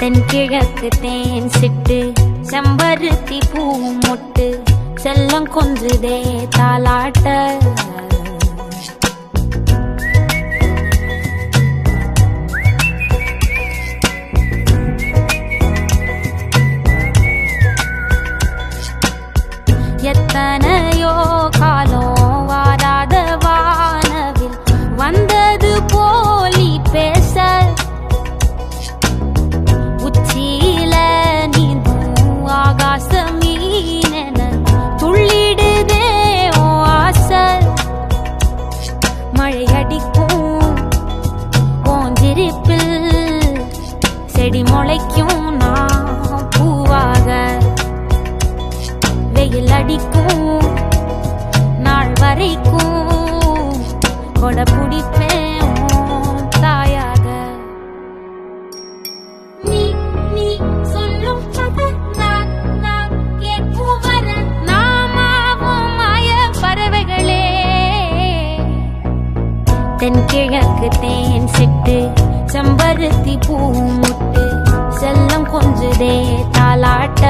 தென்கிழக்கு தேன் சிட்டு செம்பருத்தி பூ மொட்டு செல்லம் கொஞ்சுதே தாலாட்ட எத்தனையோ காலம் வாராத வானவில் வந்தது போலி பேச உச்சியில நீந்தும் ஆகாச மீனென துள்ளிடுதே ஓ ஆசை மழையடிக்கும் ஓஞ்சிரிப்பில் செடி முளைக்கும் நான் பூவாக வெயில் அடிக்கும் நாள் வரைக்கும் கொடை பிடிப்பேன் தாயாக நீ நீ சொல்லும் நான் கேட்கும் வர நாமாவும் மாய பறவைகளே தென்கிழக்கு தேன் சிட்டு செம்பருத்தி பூ முட்டு செல்லம் கொஞ்சுதே தாலாட்ட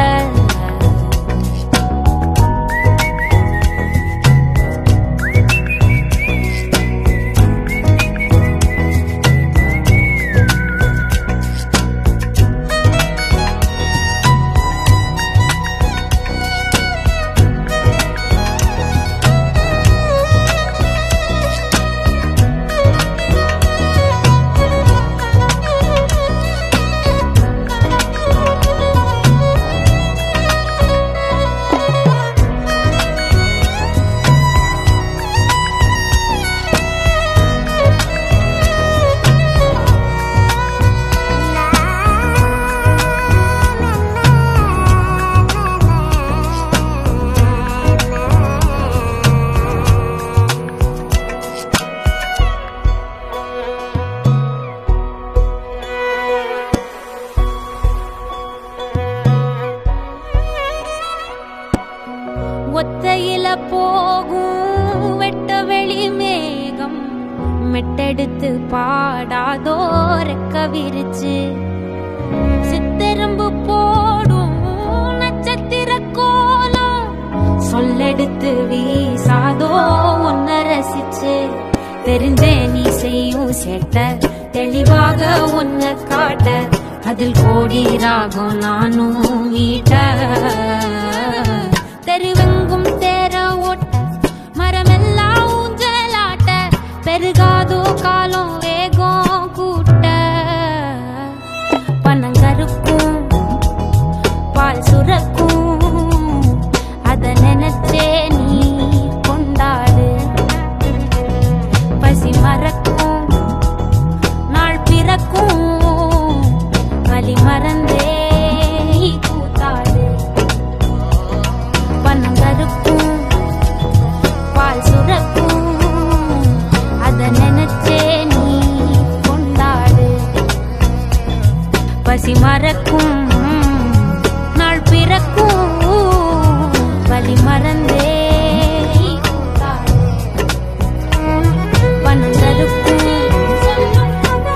ஒத்தையில போகும் வெட்ட வெளி மேகம் மெட்டெடுத்து பாடாதோ ரெக்க விரிச்சு சித்தெரும்பு போடும் நட்சத்திர கோலம் சொல்லெடுத்து வீசாதோ உன்னை ரசிச்சு தெரிஞ்சே நீ செய்யும் சேட்ட தெளிவாக உன்னை காட்ட அதில் கோடி ராகம் நானும் வீட்ட தெருவெங்கும் தேர ஓட்ட மரமெல்லாம் ஊஞ்சலாட்ட பெருகாதோ காலம் வேகம் கூட்ட பனங்கருக்கும் பால் சுரக்கும் அத நினைச்சே நீ கொண்டாடு பசி மறக்கும் நாள் பிறக்கும் வலி மறந்தே பசி மறக்கும் நாள் பிறக்கும் வலி மறந்தே பனங்கருக்கும்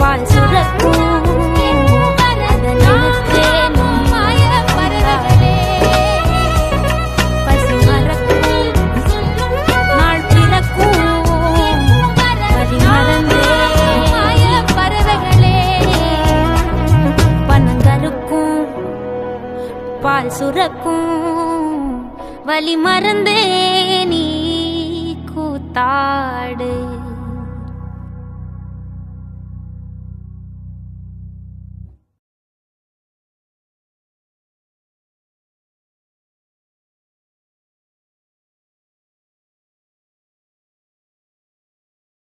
பால் சுரக்கும் பசி மறக்கும் நாள் பிறக்கும் வலி மறந்தே பால் சுரக்கும் வலி மறந்தே நீ கூத்தாடு.